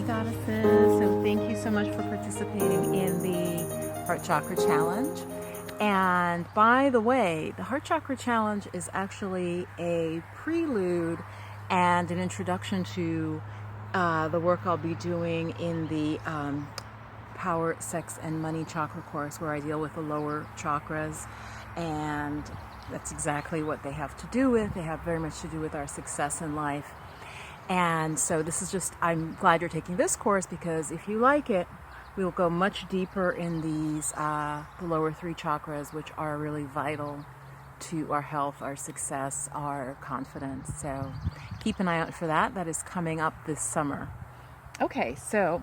goddesses. So thank you so much for participating in the Heart Chakra Challenge. And by the way, the Heart Chakra Challenge is actually a prelude and an introduction to the work I'll be doing in the Power, Sex, and Money Chakra course, where I deal with the lower chakras. And that's exactly what they have to do with. They have very much to do with our success in life. And so this is just, I'm glad you're taking this course, because if you like it, we'll go much deeper in these, the lower three chakras, which are really vital to our health, our success, our confidence. So keep an eye out for that. That is coming up this summer. Okay, so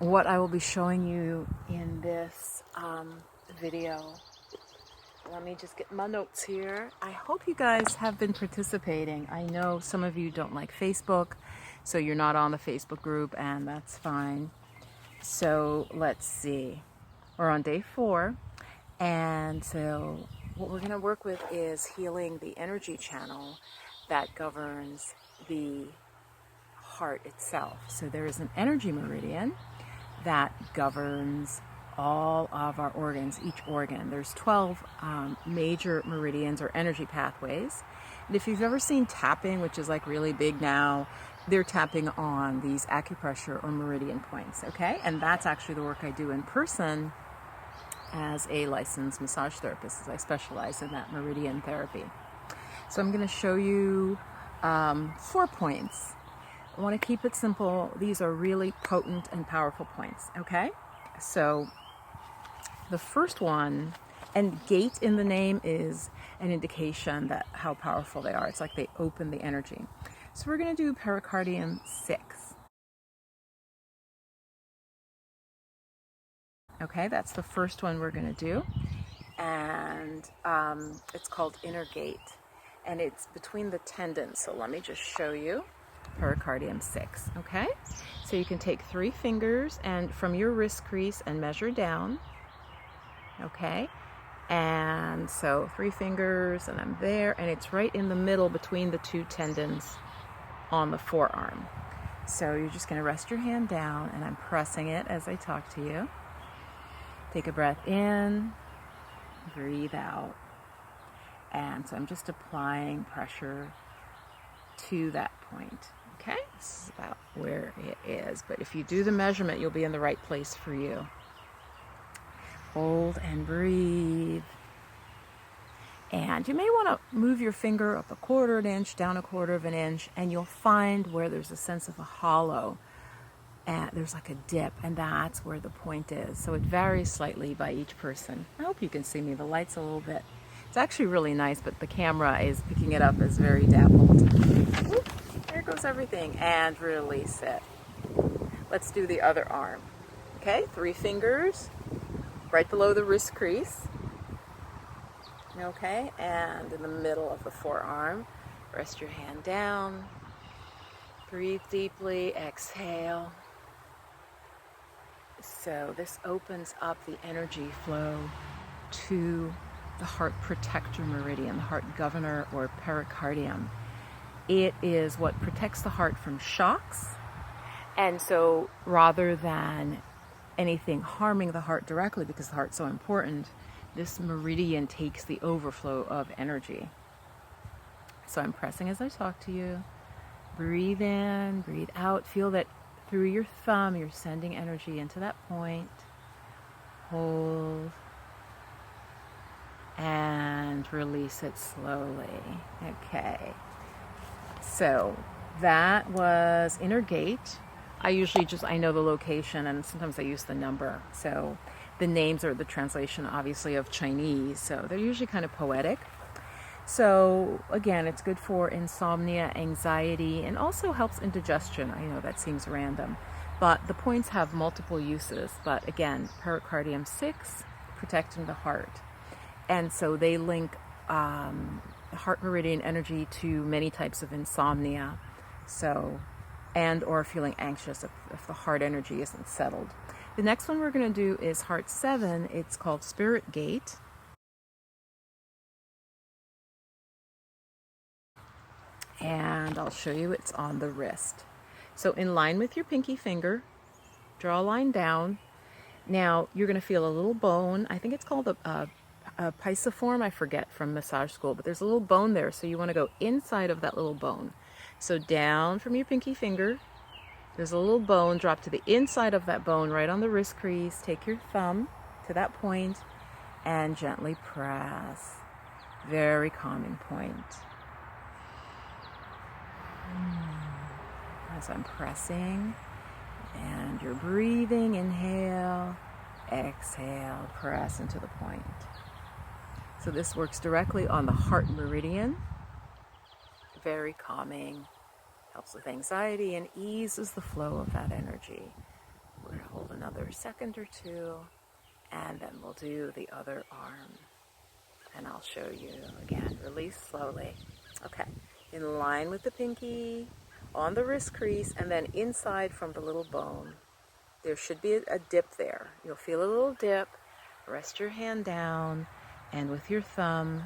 what I will be showing you in this video, let me just get my notes here. I hope you guys have been participating. I know some of you don't like Facebook, so you're not on the Facebook group, and that's fine. So let's see. We're on day 4, and so what we're going to work with is healing the energy channel that governs the heart itself. So there is an energy meridian that governs all of our organs, each organ. There's 12 major meridians or energy pathways. And if you've ever seen tapping, which is like really big now, they're tapping on these acupressure or meridian points, okay? And that's actually the work I do in person as a licensed massage therapist, as I specialize in that meridian therapy. So I'm gonna show you 4 points. I wanna keep it simple. These are really potent and powerful points, okay? So the first one, and gate in the name is an indication that how powerful they are. It's like they open the energy. So we're going to do pericardium 6. Okay, that's the first one we're going to do. And it's called inner gate. And it's between the tendons. So let me just show you pericardium 6. Okay, so you can take 3 fingers and from your wrist crease and measure down. Okay, and so 3 fingers, and I'm there, and it's right in the middle between the 2 tendons on the forearm. So you're just going to rest your hand down, and I'm pressing it as I talk to you. Take a breath in, breathe out, and so I'm just applying pressure to that point. Okay, this is about where it is, but if you do the measurement, you'll be in the right place for you. Hold and breathe. And you may want to move your finger up 1/4 inch, down 1/4 inch, and you'll find where there's a sense of a hollow, and there's like a dip, and that's where the point is. So it varies slightly by each person. I hope you can see me. The light's a little bit, it's actually really nice, but the camera is picking it up as very dappled. Whoop, there goes everything, and release it. Let's do the other arm. Okay, 3 fingers right below the wrist crease. Okay, and in the middle of the forearm. Rest your hand down. Breathe deeply, exhale. So this opens up the energy flow to the heart protector meridian, the heart governor or pericardium. It is what protects the heart from shocks. And so rather than anything harming the heart directly, because the heart's so important, this meridian takes the overflow of energy. So I'm pressing as I talk to you. Breathe in, breathe out. Feel that through your thumb, you're sending energy into that point. Hold. And release it slowly. Okay. So that was inner gate. I usually just, I know the location, and sometimes I use the number. So the names are the translation, obviously, of Chinese. So they're usually kind of poetic. So again, it's good for insomnia, anxiety, and also helps indigestion. I know that seems random, but the points have multiple uses. But again, pericardium 6, protecting the heart. And so they link heart meridian energy to many types of insomnia. So, and or feeling anxious if the heart energy isn't settled. The next one we're going to do is heart 7. It's called spirit gate. And I'll show you, it's on the wrist. So in line with your pinky finger, draw a line down. Now you're going to feel a little bone. I think it's called a pisiform. I forget, from massage school, but there's a little bone there. So you want to go inside of that little bone. So down from your pinky finger, there's a little bone. Drop to the inside of that bone, right on the wrist crease. Take your thumb to that point and gently press. Very calming point. As I'm pressing and you're breathing, inhale, exhale, press into the point. So this works directly on the heart meridian. Very calming, helps with anxiety and eases the flow of that energy. We're going to hold another second or two, and then we'll do the other arm. And I'll show you again. Release slowly. Okay, in line with the pinky, on the wrist crease, and then inside from the little bone. There should be a dip there. You'll feel a little dip. Rest your hand down, and with your thumb,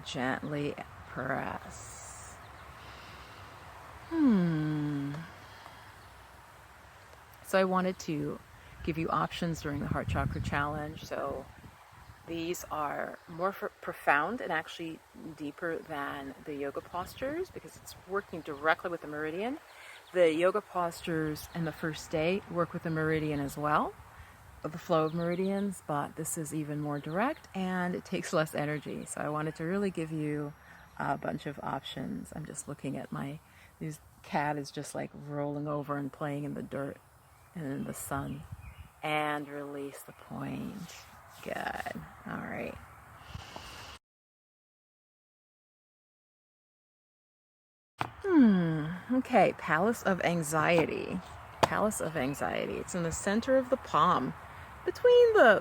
gently press. So I wanted to give you options during the Heart Chakra Challenge. So these are more profound and actually deeper than the yoga postures because it's working directly with the meridian. The yoga postures in the first day work with the meridian as well, the flow of meridians, but this is even more direct and it takes less energy. So I wanted to really give you a bunch of options. I'm just looking at this cat is just like rolling over and playing in the dirt and in the sun. And release the point. Good. All right. Okay, Palace of Anxiety. Palace of Anxiety. It's in the center of the palm. Between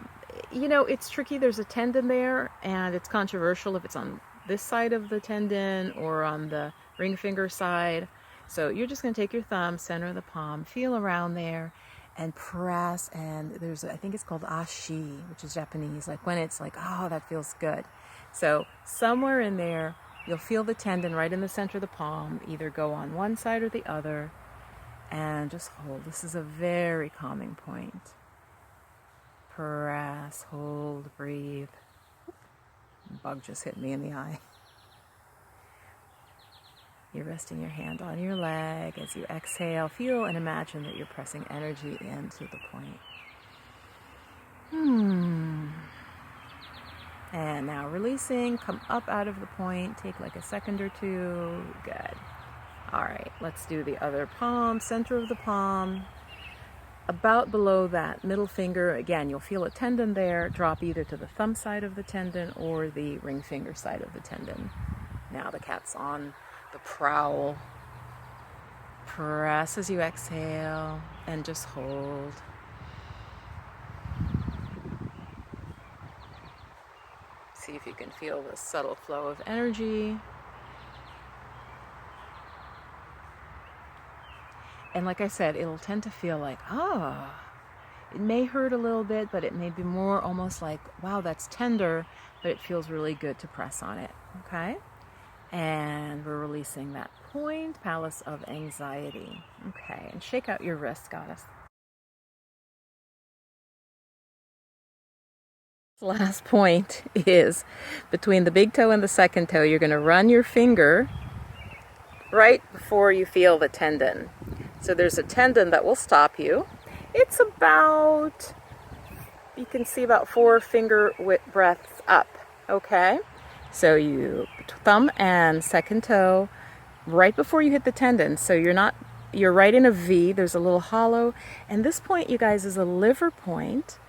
it's tricky. There's a tendon there, and it's controversial if it's on this side of the tendon or on the ring finger side. So you're just going to take your thumb, center of the palm, feel around there, and press. And I think it's called ashi, which is Japanese, like when it's like, oh, that feels good. So somewhere in there, you'll feel the tendon right in the center of the palm, either go on one side or the other, and just hold. This is a very calming point. Press, hold, breathe. Bug just hit me in the eye. You're resting your hand on your leg. As you exhale, feel and imagine that you're pressing energy into the point. And now releasing, come up out of the point, take like a second or two. Good. All right, let's do the other palm, center of the palm. About below that middle finger, again, you'll feel a tendon there. Drop either to the thumb side of the tendon or the ring finger side of the tendon. Now the cat's on the prowl. Press as you exhale and just hold. See if you can feel the subtle flow of energy. And like I said, it'll tend to feel like, it may hurt a little bit, but it may be more almost like, wow, that's tender, but it feels really good to press on it, okay? And we're releasing that point, Palace of Anxiety. Okay, and shake out your wrist, goddess. The last point is between the big toe and the second toe, you're going to run your finger right before you feel the tendon. So there's a tendon that will stop you. It's about, you can see about 4 finger breaths up, okay? So you thumb and second toe right before you hit the tendon. So you're right in a V, there's a little hollow. And this point, you guys, is a liver point.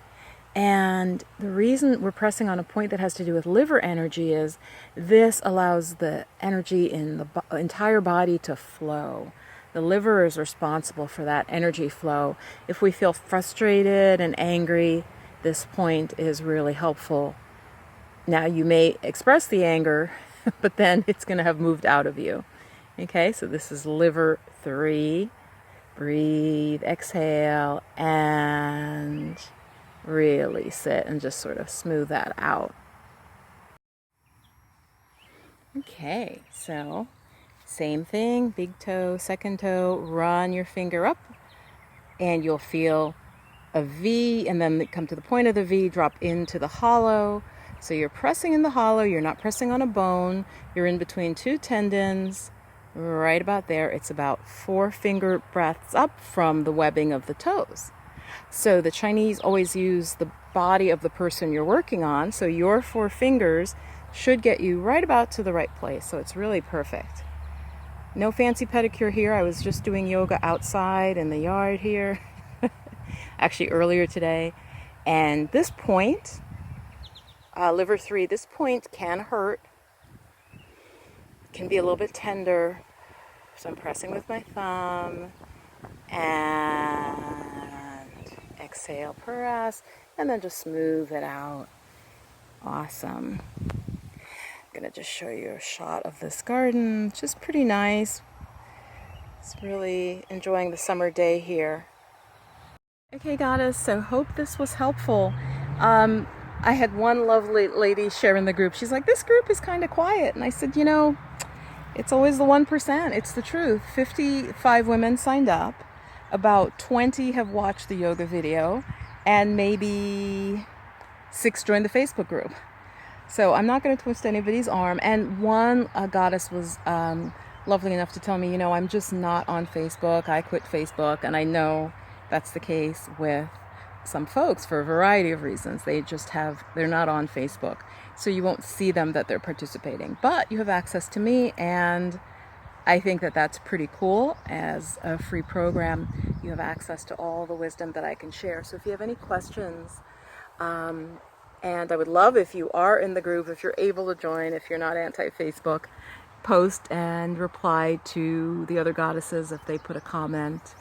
And the reason we're pressing on a point that has to do with liver energy is this allows the energy in the entire body to flow. The liver is responsible for that energy flow. If we feel frustrated and angry, this point is really helpful. Now you may express the anger, but then it's going to have moved out of you. Okay, so this is liver 3. Breathe, exhale, and really sit and just sort of smooth that out. Okay, so Same thing, big toe, second toe, run your finger up, and you'll feel a V, and then come to the point of the V, drop into the hollow. So you're pressing in the hollow, you're not pressing on a bone, you're in between two tendons, right about there. It's about 4 finger breaths up from the webbing of the toes. So the Chinese always use the body of the person you're working on, so your 4 fingers should get you right about to the right place. So it's really perfect. No fancy pedicure here. I was just doing yoga outside in the yard here, actually earlier today. And this point, liver 3, this point can hurt, can be a little bit tender. So I'm pressing with my thumb and exhale, press, and then just smooth it out. Awesome. I'm gonna just show you a shot of this garden. It's just pretty nice. It's really enjoying the summer day here. Okay, goddess, so hope this was helpful. I had one lovely lady share in the group. She's like, this group is kind of quiet. And I said, you know, it's always the 1%. It's the truth. 55 women signed up. About 20 have watched the yoga video, and maybe 6 joined the Facebook group. So I'm not going to twist anybody's arm. And one goddess was lovely enough to tell me, you know, I'm just not on Facebook. I quit Facebook, and I know that's the case with some folks for a variety of reasons. They're not on Facebook. So you won't see them that they're participating. But you have access to me, and I think that that's pretty cool. As a free program, you have access to all the wisdom that I can share. So if you have any questions, and I would love if you are in the group, if you're able to join, if you're not anti-Facebook, post and reply to the other goddesses if they put a comment.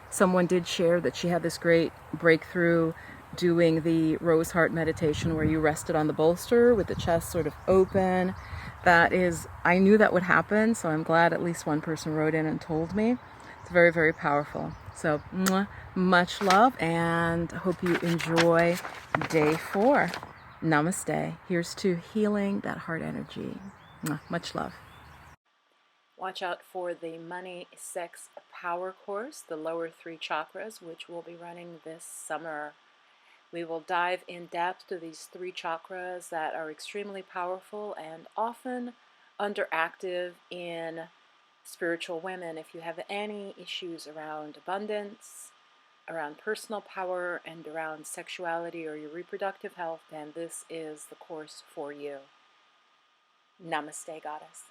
Someone did share that she had this great breakthrough doing the rose heart meditation where you rested on the bolster with the chest sort of open. I knew that would happen, so I'm glad at least one person wrote in and told me. It's very, very powerful. So much love, and hope you enjoy day 4. Namaste. Here's to healing that heart energy. Much love. Watch out for the Money, Sex, Power course, the lower 3 chakras, which will be running this summer. We will dive in depth to these 3 chakras that are extremely powerful and often underactive in spiritual women. If you have any issues around abundance, around personal power, and around sexuality or your reproductive health, then this is the course for you. Namaste, Goddess.